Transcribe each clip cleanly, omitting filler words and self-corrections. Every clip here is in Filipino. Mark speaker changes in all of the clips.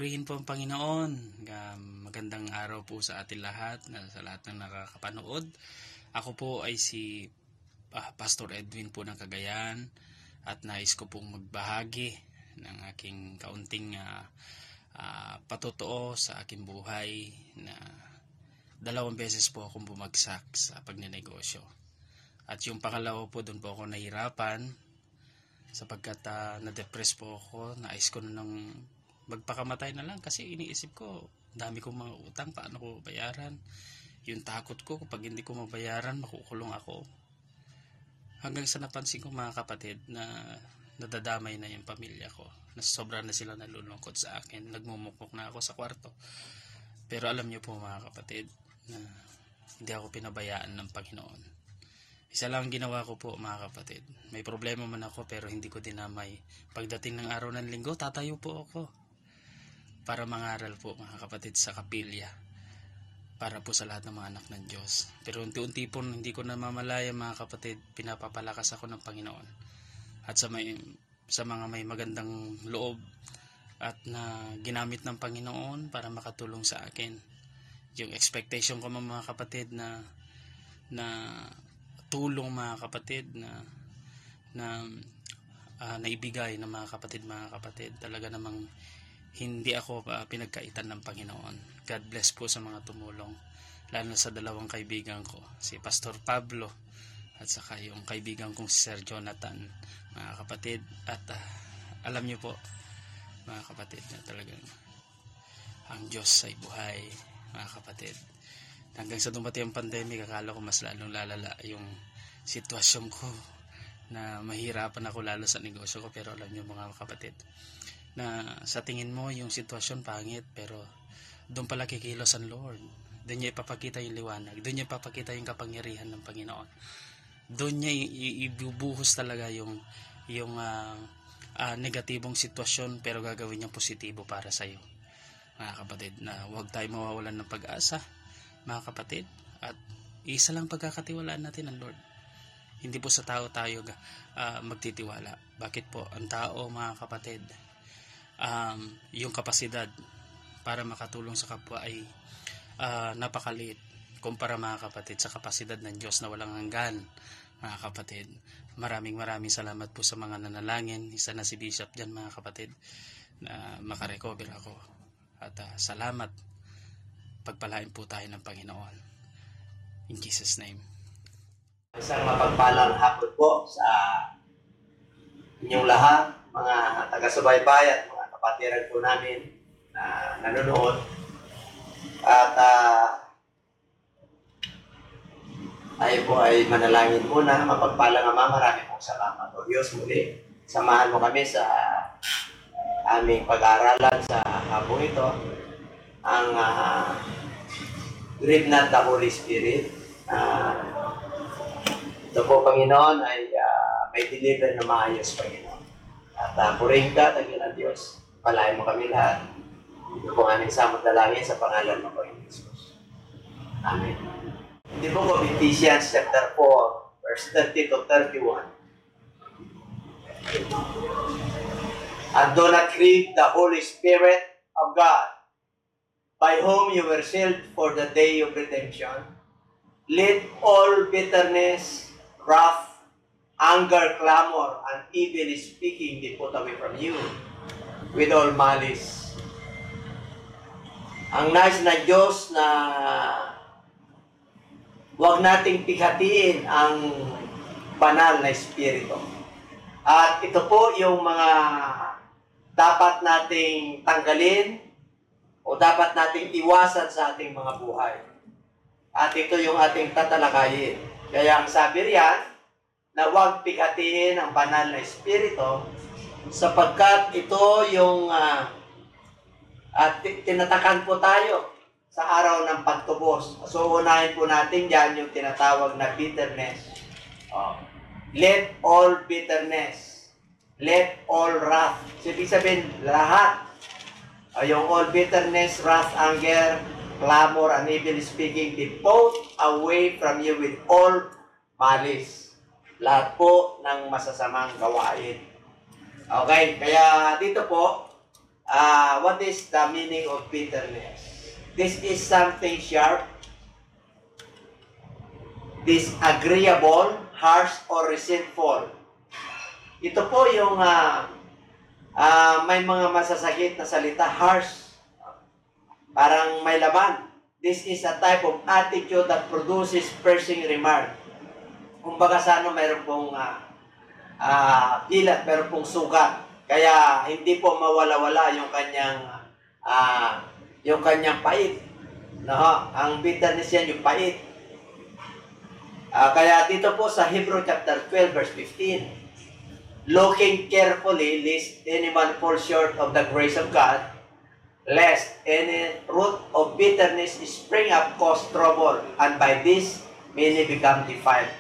Speaker 1: Purihin po ang Panginoon. Magandang araw po sa atin lahat, sa lahat ng nakakapanood. Ako po ay si Pastor Edwin po ng Cagayan at nais ko pong magbahagi ng aking kaunting patotoo sa aking buhay na 2 beses po akong bumagsak sa pagnenegosyo. At yung pangalawa po, doon po ako nahirapan sapagkat na-depress po ako. Nais ko nang magpakamatay na lang kasi iniisip ko, dami kong mga utang, paano ko bayaran? Yung takot ko, kapag hindi ko mabayaran, makukulong ako. Hanggang sa napansin ko mga kapatid na nadadamay na yung pamilya ko. Sobra na sila nalulungkot sa akin. Nagmumukmuk na ako sa kwarto. Pero alam niyo po mga kapatid na hindi ako pinabayaan ng Panginoon. Isa lang ginawa ko po mga kapatid. May problema man ako pero hindi ko dinamay. Pagdating ng araw ng linggo, tatayo po ako para mangaral po mga kapatid sa kapilya, para po sa lahat ng mga anak ng Diyos. Pero unti-unti po hindi ko namamalaya mga kapatid, pinapapalakas ako ng Panginoon. At sa mga may magandang loob at na ginamit ng Panginoon para makatulong sa akin. Yung expectation ko mga kapatid na tulong mga kapatid na naibigay ng mga kapatid talaga namang hindi ako pinagkaitan ng Panginoon. God bless po sa mga tumulong, lalo na sa 2 kaibigan ko, si Pastor Pablo at saka yung kaibigan kong si Sir Jonathan mga kapatid. At alam niyo po mga kapatid na talagang ang Diyos ay buhay mga kapatid. Hanggang sa dumating ang pandemic, akala ko mas lalong lalala yung sitwasyon ko, na mahirapan ako lalo sa negosyo ko. Pero alam niyo mga kapatid, na sa tingin mo yung sitwasyon pangit, pero doon pala kikilos ang Lord. Doon niya ipapakita yung liwanag, doon niya ipapakita yung kapangyarihan ng Panginoon. Doon niya ibubuhos talaga yung negatibong sitwasyon, pero gagawin niya positibo para sa iyo mga kapatid. Na huwag tayo mawawalan ng pag-asa mga kapatid, at isa lang pagkakatiwalaan natin ang Lord. Hindi po sa tao tayo magtitiwala. Bakit po? Ang tao mga kapatid, yung kapasidad para makatulong sa kapwa ay napakaliit kumpara mga kapatid sa kapasidad ng Diyos na walang hanggan mga kapatid. Maraming salamat po sa mga nanalangin. Isa na si Bishop dyan mga kapatid, na makarecover ako. At salamat. Pagpalain po tayo ng Panginoon. In Jesus' name.
Speaker 2: Isang mapagpalang hapon po sa inyong lahat, mga taga-subaybay at mga kapatiran po namin na nanonood. At tayo po ay manalangin muna. Mapagpalang Ama, marami pong salamat. O Diyos, muli, samahan mo kami sa aming pag-aaralan sa hapong ito. Ang Grieve Not the Holy Spirit. Ito po, Panginoon, ay may deliver na maayos, Panginoon. At purihin ka, Tagilan Diyos. Palain mo kami lahat. Ito po aming samot dalangin sa pangalan mo, Panginoon Jesus. Amen. The book of Ephesians chapter 4, verse 30 to 31. And do not grieve the Holy Spirit of God, by whom you were sealed for the day of redemption. Let all bitterness, wrath, anger, clamor, and evil speaking be put away from you, with all malice. Ang nais na Diyos na huwag nating pighatiin ang banal na Espiritu. At ito po yung mga dapat nating tanggalin o dapat nating iwasan sa ating mga buhay. At ito yung ating tatalakayin. Kaya ang sabi riyan, na huwag pighatiin ang banal na Espiritu, sapagkat ito yung tinatakan po tayo sa araw ng pagtubos. So unahin po natin dyan yung tinatawag na bitterness. Let all bitterness, let all wrath. Ibig sabihin, lahat. Yung all bitterness, wrath, anger, clamor, and evil speaking, be put away from you with all malice. Lahat po ng masasamang gawain. Okay, kaya dito po, what is the meaning of bitterness? This is something sharp, disagreeable, harsh, or resentful. Ito po yung may mga masasakit na salita, harsh, parang may laban. This is a type of attitude that produces piercing remark. Kumbaga sa mayroon pong kilat, mayroon pong sugat. Kaya hindi po mawala-wala yung kanyang pait. No? Ang bitterness yan, yung pait. Kaya dito po sa Hebrew chapter 12 verse 15, looking carefully lest anyone fall short of the grace of God, lest any root of bitterness spring up, cause trouble, and by this many become defiled.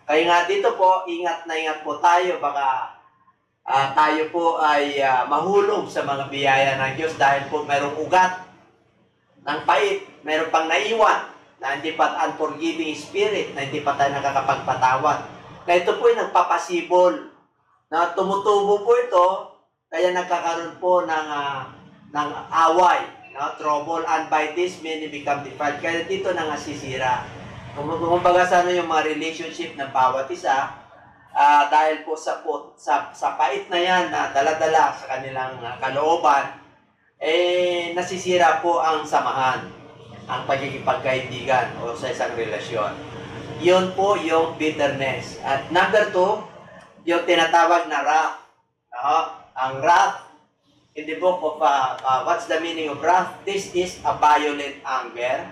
Speaker 2: Kaya nga dito po, ingat po tayo, baka tayo po ay mahulog sa mga biyaya ng Diyos dahil po mayroong ugat ng pait, mayroong pang naiwan na hindi pa unforgiving spirit, na hindi pa tayo nakakapagpatawad. Na ito po ay nagpapasibol, na tumutubo po ito, kaya nagkakaroon po ng away, no? Trouble, and by this many become defiled. Kaya dito na nasisira. Kumbaga sa yung mga relationship ng bawat isa, dahil po sa pait na yan na dala-dala sa kanilang kalooban, nasisira po ang samahan, ang pagiging pagkaibigan o sa isang relasyon. Yun po yung bitterness. At number 2, yung tinatawag na wrath. Ang wrath, in the book of what's the meaning of wrath? This is a violent anger,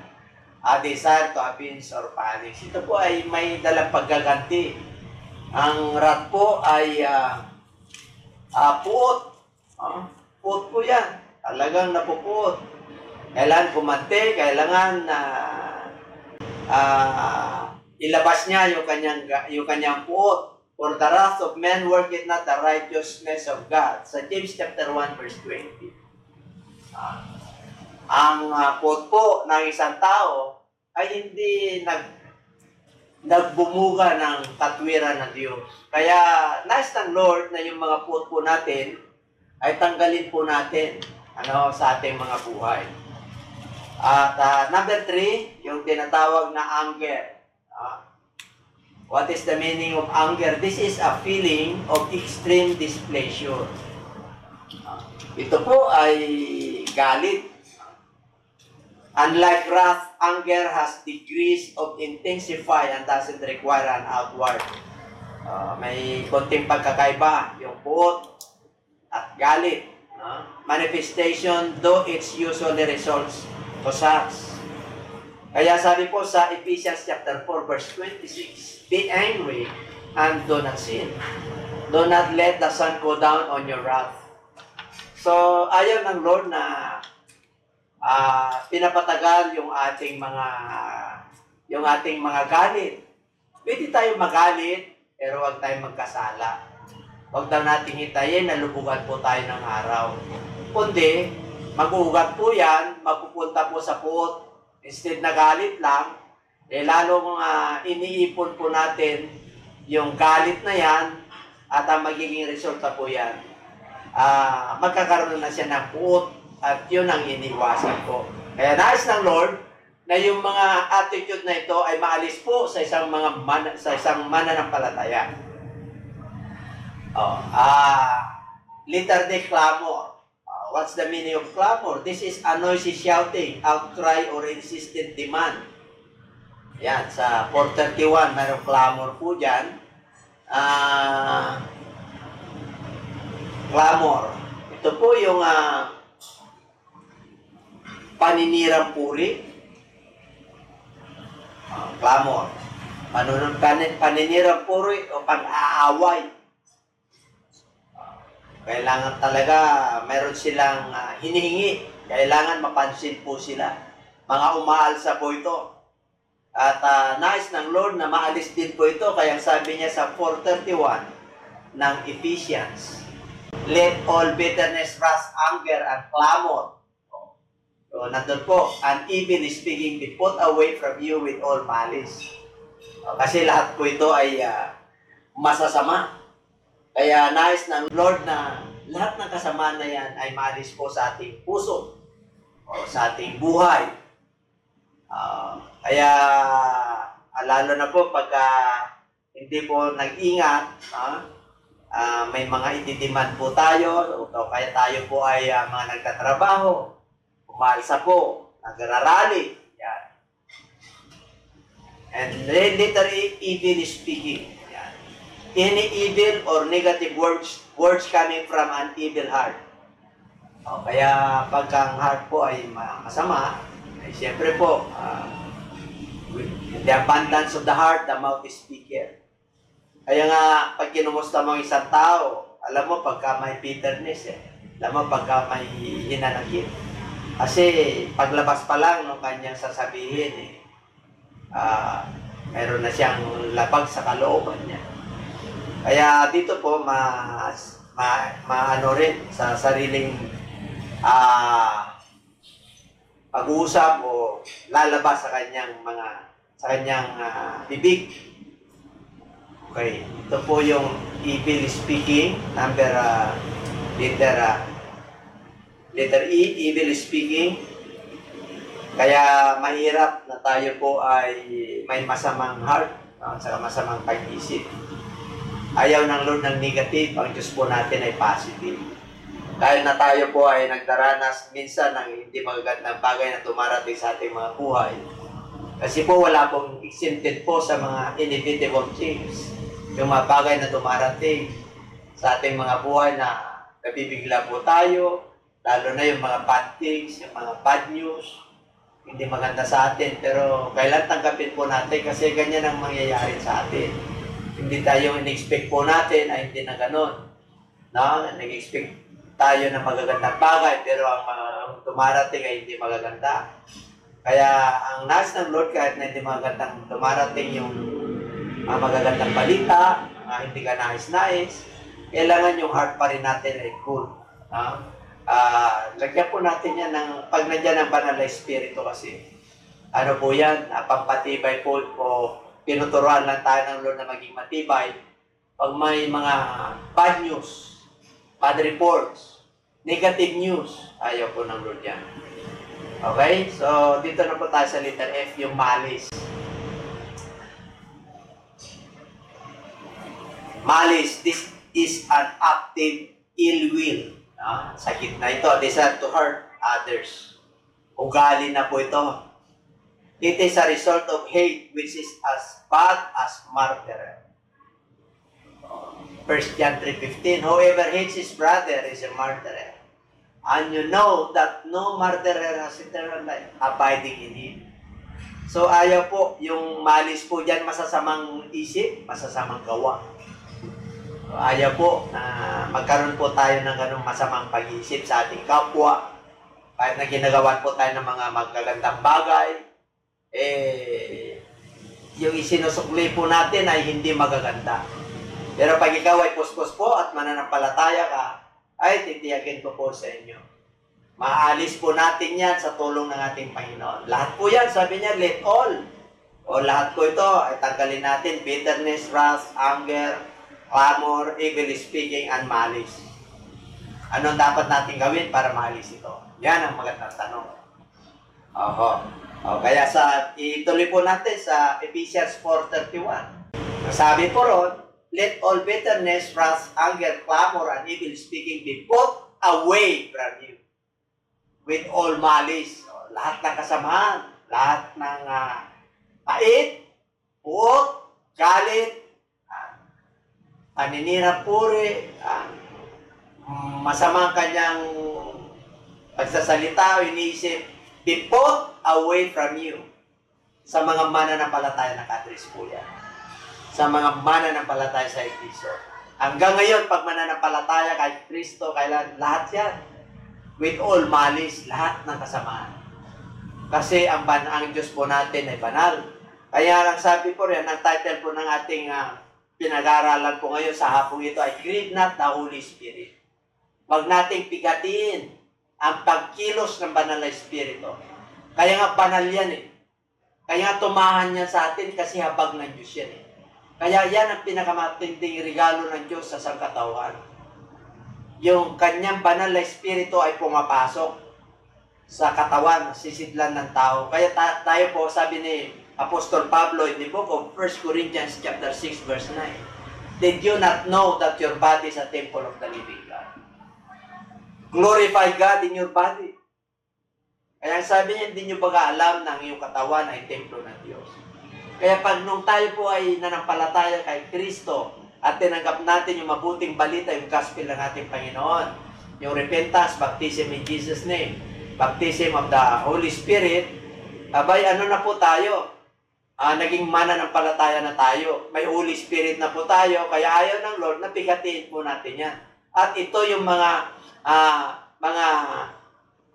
Speaker 2: a desire to avenge or punish. Ito po ay may dalang paggaganti. Ang wrath po ay puot. Puot po yan. Talagang napupuot. Kailangan kumante, kailangan ilabas niya yung kanyang puot. For the wrath of men worketh not the righteousness of God. Sa James chapter 1 verse 20. Ang puot po ng isang tao ay hindi nagbumuga ng katwiran ng Diyos. Kaya nais ng Lord na yung mga puot po natin ay tanggalin po natin sa ating mga buhay. At number 3, yung tinatawag na anger. What is the meaning of anger? This is a feeling of extreme displeasure. Ito po ay galit. Unlike wrath, anger has degrees of intensify and doesn't require an outward. May konting pagkakaiba, yung puot at galit. Manifestation, though it's usually results to such. Kaya sabi po sa Ephesians chapter 4 verse 26, be angry and do not sin. Do not let the sun go down on your wrath. So, ayaw ng Lord na pinapatagal yung ating mga galit. Pwede tayo magalit, pero huwag tayong magkasala. Huwag daw natin hitayin na lubugan po tayo ng araw. Kundi, mag-uugat po yan, mapupunta po sa puot. Instead na galit lang, lalong iniipon po natin yung galit na yan at ang magiging resulta po yan. Magkakaroon na siya ng puot at yun ang iniwasan po. Kaya nais ng Lord na yung mga attitude na ito ay maalis po sa isang mananampalataya. Letter D, clamor. What's the meaning of clamor? This is a noisy shouting, outcry, or insistent demand. Yan, sa 431, mayroong clamor po dyan. Clamor. Ito po yung paninirang puri. Clamor. Paninirang puri o pag-aaway. Kailangan talaga meron silang hinihingi. Kailangan mapansin po sila. Mga umaalsa po ito. At nais ng Lord na maalis din po ito. Kaya sabi niya sa 4:31 ng Ephesians, let all bitterness, wrath, anger, and clamor. So, nandun po, and evil speaking be put away from you with all malice. Kasi lahat po ito ay masasama. Kaya nais ng Lord na lahat ng kasamaan na yan ay maalis po sa ating puso o sa ating buhay. Kaya lalo na po pagka hindi po nag-ingat, may mga itidiman po tayo o kaya tayo po ay mga nagtatrabaho, umalsa po, nagrarally. Yan. And then later, evil is speaking. Yan. Any evil or negative words coming from an evil heart. Kaya pagka ang heart po ay masama, ay siyempre po, in the abundance of the heart, the mouth is speaker. Kaya nga, pag kinumusta mo isang tao, alam mo pagka may bitterness, alam mo pagka may hinanakit. Kasi paglabas pa lang ng kanyang sasabihin, meron na siyang labag sa kalooban niya. Kaya dito po, maano rin sa sariling pag-uusap o lalabas sa kanyang bibig. Okay, ito po yung evil speaking, letter E, evil speaking. Kaya mahirap na tayo po ay may masamang heart, saka masamang pag-isip. Ayaw ng Lord ng negative, ang Diyos po natin ay positive. Dahil na tayo po ay nagdaranas minsan ng hindi magagandang bagay na dumarating sa ating mga buhay. Kasi po wala pong exempted po sa mga inevitable things. Yung mga bagay na dumarating sa ating mga buhay na nabibigla po tayo, lalo na yung mga bad things, yung mga bad news, hindi maganda sa atin. Pero kailan tanggapin po natin kasi ganyan ang mangyayari sa atin. Hindi tayo in-expect po natin ay hindi na ganon. No? Nag-expect tayo ng magagandang bagay pero ang dumarating ay hindi magaganda. Kaya ang nais ng Lord kahit na hindi magagandang dumarating yung magagandang balita, hindi ka nais-nais, kailangan yung heart pa rin natin ay cool. Lagyan po natin yan ng, pag nandiyan ang banal na espiritu kasi, ano po yan, pampatibay po o pinuturuan lang tayo ng Lord na maging matibay. Pag may mga bad news, bad reports, negative news, ayaw po ng Lord yan. Okay? So, dito na po tayo sa letter F, yung malice. Malice, this is an active ill will. Sakit na ito. Desire to hurt others. Ugali na po ito. It is a result of hate which is as bad as murder. 1 John 3:15, whoever hates his brother is a murderer. And you know that no murderer has eternal life abiding in him. So ayaw po, yung malice po dyan, masasamang isip, masasamang gawa. Ayaw po na magkaroon po tayo ng ganung masamang pag-iisip sa ating kapwa. Kahit na ginagawan po tayo ng mga magagandang bagay, yung isinusukli po natin ay hindi magaganda. Pero pag ikaw ay puspos po at mananampalataya ka, ay titiyakin ko po sa inyo. Maalis po natin yan sa tulong ng ating Panginoon. Lahat po yan, sabi niya, let all. O lahat po ito ay tanggalin natin, bitterness, wrath, anger, clamor, evil speaking, and malice. Anong dapat natin gawin para maalis ito? Yan ang magandang tanong. Kaya ituloy po natin sa Ephesians 4:31. Sabi po ron, let all bitterness, wrath, anger, clamor, and evil speaking be put away from you. With all malice. Lahat ng kasamaan, lahat ng pait, puot, galit, paninira puri, masamang kanyang pagsasalita o iniisip, be put away from you. Sa mga mananampalataya na kadris po yan. Sa mga mananampalataya sa Kristo. Hanggang ngayon, pag mananampalataya kay Kristo, kailan lahat yan. With all malice, lahat ng kasamaan. Kasi ang Diyos po natin ay banal. Kaya lang sabi po rin, ang title po ng ating pinag-aaralan po ngayon sa hapong ito ay Grieve Not the Holy Spirit. Huwag nating pigatiin ang pagkilos ng banal na Espiritu. Kaya nga banal yan Kaya nga tumahan yan sa atin kasi habag ng Diyos yan Kaya yan ang pinakamatinding regalo ng Diyos sa sangkatauhan. yung kanyang banal na espiritu ay pumapasok sa katawan, sisidlan ng tao. Kaya tayo po, sabi ni Apostol Pablo in the book of 1 Corinthians chapter 6 verse 9, did you not know that your body is a temple of the living God? Glorify God in your body. Kaya sabi niya, hindi nyo ba alam na ang iyong katawan ay templo ng Diyos? Kaya pag nung tayo po ay nanampalataya kay Kristo at tinanggap natin yung mabuting balita, yung gospel ng ating Panginoon, yung repentance, baptism in Jesus' name, baptism of the Holy Spirit, abay, ano na po tayo? Naging mananampalataya na tayo. May Holy Spirit na po tayo, kaya ayaw ng Lord na pigatiin po natin yan. At ito yung mga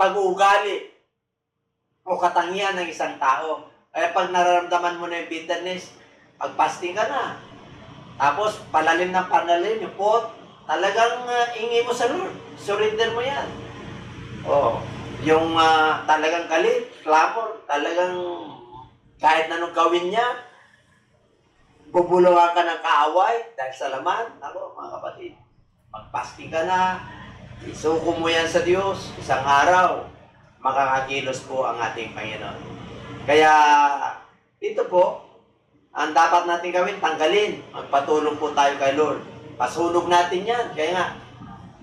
Speaker 2: pag-uugali o katangian ng isang tao. Kaya pag nararamdaman mo na yung bitterness, pag-fasting ka na. Tapos, palalim ng palalim, yung pot, talagang ingi mo sa Lord. Surrender mo yan. Yung talagang galit, clamor, talagang kahit na nung gawin niya, bubulungan ka ng kaaway dahil sa laman. Ako, mga kapatid, mag-fasting ka na, isuko mo yan sa Diyos, isang araw, makakakilos po ang ating Panginoon. Kaya, ito po, ang dapat natin gawin, tanggalin. Magpatulong po tayo kay Lord. Pasunog natin yan. Kaya nga,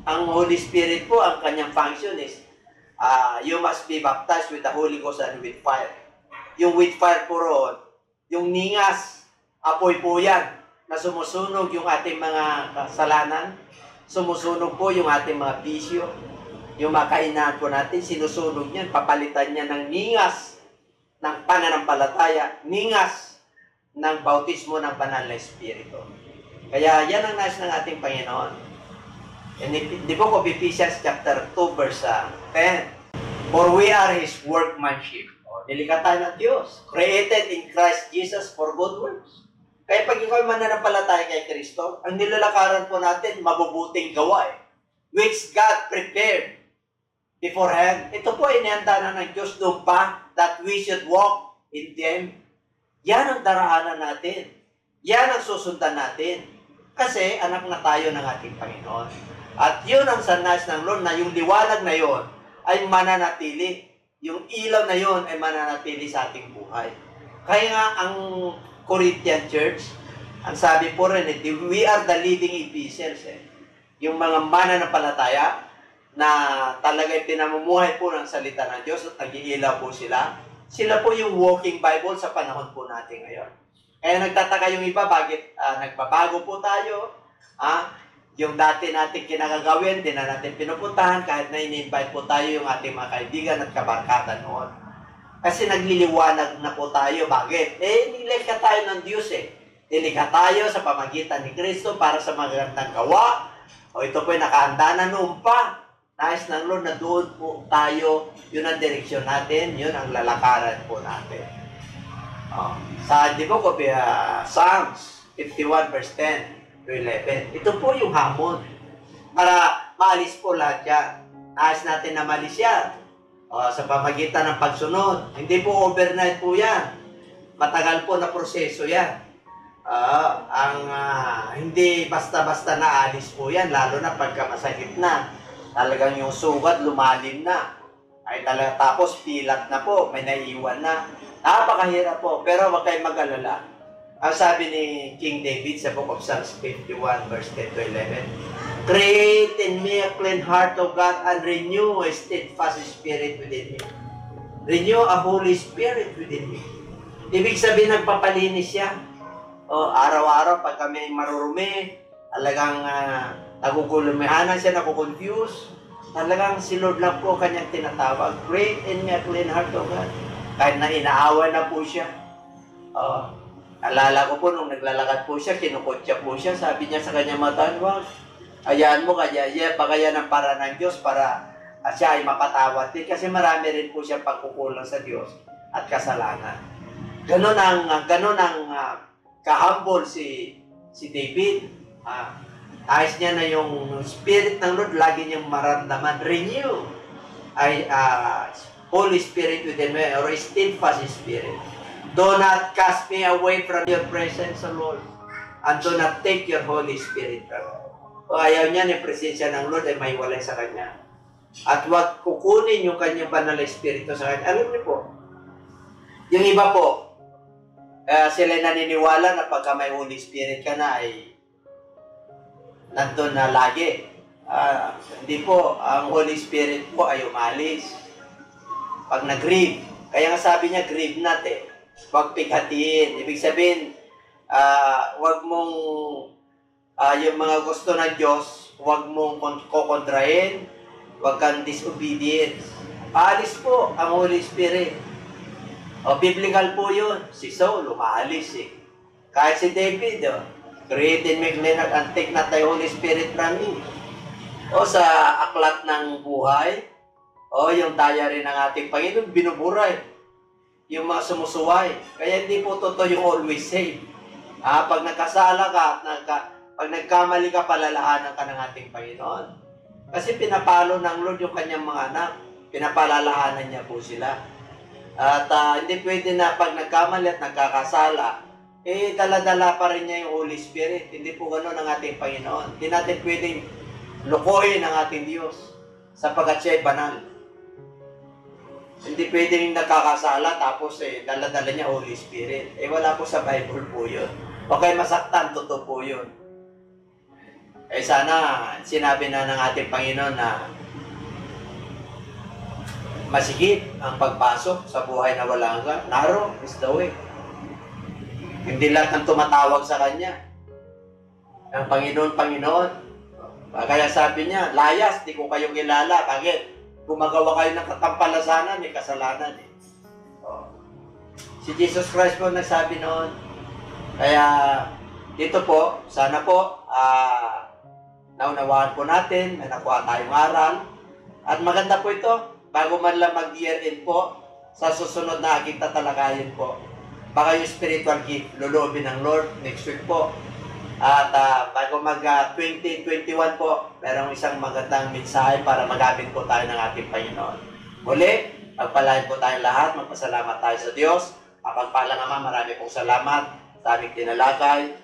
Speaker 2: ang Holy Spirit po, ang kanyang function is, you must be baptized with the Holy Ghost and with fire. Yung with fire po roon, yung ningas, apoy po yan, na sumusunog yung ating mga kasalanan, sumusunog po yung ating mga bisyo, yung makainahan po natin, sinusunog niyan, papalitan niya ng ningas, ng pananampalataya, ningas, ng bautismo ng banal na Espiritu. Kaya yan ang nais ng ating Panginoon. And the book of Ephesians chapter 2 verse 10, for we are His workmanship. Nilikha ng Diyos, created in Christ Jesus for good works. Kaya pag ikaw mananampalataya kay Kristo, ang nilalakaran po natin, mabubuting gawa which God prepared beforehand. Ito po inihanda na ng Diyos doon pa that we should walk in them. Yan ang daraanan natin. Yan ang susundan natin. Kasi anak na tayo ng ating Panginoon. At yun ang sanas ng Lord na yung liwanag na yun ay mananatili. Yung ilaw na yun ay mananatili sa ating buhay. Kaya nga ang Corinthian Church, ang sabi po rin, we are the living epistles. Yung mga mananampalataya na talaga'y pinamumuhay po ng salita ng Diyos at nag-iilaw po sila. Sila po yung walking Bible sa panahon po natin ngayon. Kaya nagtataka yung iba, bakit nagbabago po tayo? Yung dati natin kinagagawin, di na natin pinupuntahan kahit na in-invite po tayo yung ating mga kaibigan at kabarkada noon. Kasi nagliliwanag na po tayo. Bakit? Nilikha tayo ng Diyos Nilikha tayo sa pamagitan ni Kristo para sa magandang gawa. Ito po nakahanda na noon pa. Nais ng Lord na doon po tayo, yun ang direksyon natin, yun ang lalakaran po natin. Sa di book of Psalms 51 verse 10 to 11, ito po yung hamon para maalis po lahat yan. Nais natin na maalis yan sa pamagitan ng pagsunod. Hindi po overnight po yan. Matagal po na proseso yan. Hindi basta-basta na alis po yan, lalo na pagka masakit na. Talagang yung sugat lumalim na. Ay talaga, tapos pilat na po, may naiiwan na. Napakahirap po, pero wag kayong mag-alala. Ang sabi ni King David sa book of Psalms 51 verse 10 to 11, create in me a clean heart, O God, and renew a steadfast spirit within me. Renew a Holy Spirit within me. Ibig sabihin, nagpapalinis siya. Araw-araw, pag kami marurumi, talagang nagugulumihanan siya, nakukonfuse. Talagang si Lord lang po kanyang tinatawag. Create in me a clean heart, O God. Kahit na inaawa na po siya. Alala ko po, nung naglalakad po siya, kinukutya po siya. Sabi niya sa kanyang mata, wag, hayaan mo, baka yan ang para ng Diyos para siya ay mapatawad din. Kasi marami rin po siya pagkukulang sa Diyos at kasalanan. Ganon ang kahambol si David. Ayos niya na yung Spirit ng Lord, lagi niyang maramdaman. Renew. Holy Spirit within me, or steadfast Spirit. Do not cast me away from your presence, O Lord, and do not take your Holy Spirit from me. O ayaw niya ng presensya ng Lord ay maiwalay sa kanya. At huwag kukunin yung kanyang banal na espiritu sa kanya. Alam niyo po, yung iba po, sila naniniwala na pagka may Holy Spirit ka na ay nandun na lagi. Hindi po, ang Holy Spirit po ay umalis. Pag nag-grieve, kaya nga sabi niya, grieve not eh. Huwag pighatiin. Ibig sabihin, huwag mong, yung mga gusto ng Diyos, huwag mong kukontrahin, huwag kang disobedient. Paalis po ang Holy Spirit. O, biblical po yun. Si Saul, umaalis eh. Kahit si David, create in me clean heart and take not thy Holy Spirit from me. O, sa aklat ng buhay, o, yung diary ng ating Panginoon, binuburay. Yung mga sumusuway. Kaya hindi po totoo yung always save. Pag nagkasala ka, pag nagkamali ka, palalahanan ka ng ating Panginoon. Kasi pinapalo ng Lord yung kanyang mga anak. Pinapalalahanan niya po sila. At hindi pwede na pag nagkamali at nagkakasala, dala-dala pa rin niya yung Holy Spirit. Hindi po gano'n ang ating Panginoon. Hindi natin pwedeng lukuhin ang ating Diyos sapagkat siya ay banal. Hindi pwedeng nagkakasala tapos dala-dala niya Holy Spirit. Wala po sa Bible po yun. Okay, masaktan, totoo po yun. Sana sinabi na ng ating Panginoon na masigit ang pagpasok sa buhay na wala hanggan. Narrow is the way. Hindi lahat ng tumatawag sa Kanya. Ang Panginoon, Panginoon. Kaya sabi niya, layas, di ko kayo kilala. Bakit? Gumagawa kayo ng katampalasanan, may kasalanan eh. Si Jesus Christ po nagsabi noon. Kaya dito po, sana po, naunawaan po natin, may nakuha tayong aral. At maganda po ito, bago man lang mag-year end po, sa susunod na aking tatalakayin po, baka yung spiritual gift, lulubin ng Lord next week po. At bago mag-2021 po, merong isang magandang mensahe para magamit po tayo ng ating Panginoon. Muli, magpalain po tayong lahat, magpasalamat tayo sa Diyos. Pagpalang Ama, marami pong salamat sa aming tinalakay,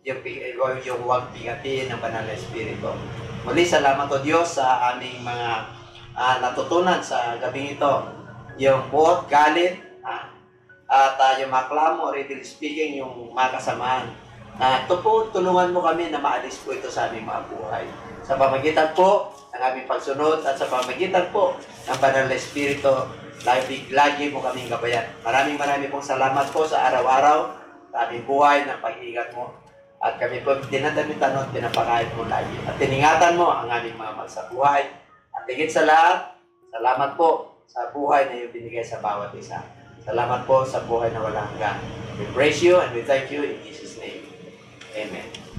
Speaker 2: yung huwag bigatiin ng Banal na Espiritu. Muli, salamat o Diyos sa aming mga natutunan sa gabing ito, yung buot, galit, at yung maklamo, readily speaking, yung mga kasamaan. Ito po, tulungan mo kami na maalis po ito sa aming mga buhay. Sa pamagitan po ng aming pagsunod at sa pamagitan po ng Banal na Espiritu, lagi mo kaming gabayan. Maraming pong salamat po sa araw-araw, sa aming buhay ng pag-iingat mo. At kami po dinadamitan at pinapakain mo lagi. At tiningatan mo ang aming mga magsabuhay. At higit sa lahat, salamat po sa buhay na iyong binigay sa bawat isa. Salamat po sa buhay na walang hanggan. We praise you and we thank you in Jesus' name. Amen.